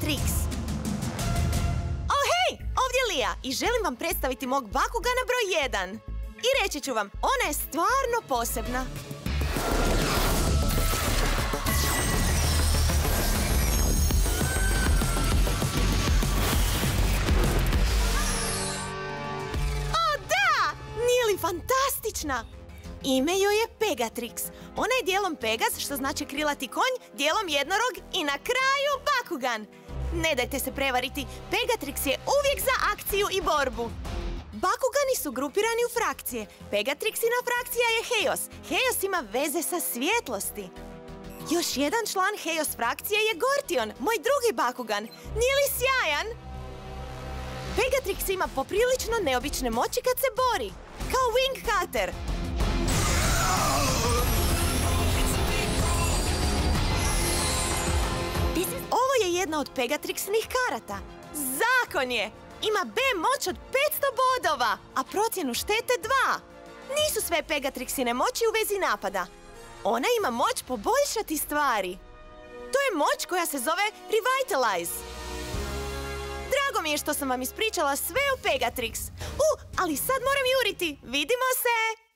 Pegatrix! Oh, hej! Ovdje je Lija i želim vam predstaviti mog Bakugana broj 1. I reći ću vam, ona je stvarno posebna. O, da! Nije li fantastična? Ime joj je Pegatrix. Ona je dijelom Pegas, što znači krilati konj, dijelom jednorog i na kraju Bakugan. Ne dajte se prevariti, Pegatrix je uvijek za akciju i borbu. Bakugani su grupirani u frakcije. Pegatrixina frakcija je Chaos. Chaos ima veze sa svjetlosti. Još jedan član Chaos frakcije je Gortion, moj drugi Bakugan. Nije li sjajan? Pegatrix ima poprilično neobične moći kad se bori. Kao Wing Cutter. Ovo je jedna od Pegatrixinih karata. Zakon je! Ima B moć od 500 bodova, a procjenu štete 2. Nisu sve Pegatrixine moći u vezi napada. Ona ima moć poboljšati stvari. To je moć koja se zove Revitalize. Drago mi je što sam vam ispričala sve o Pegatrix. Ali sad moram juriti. Vidimo se!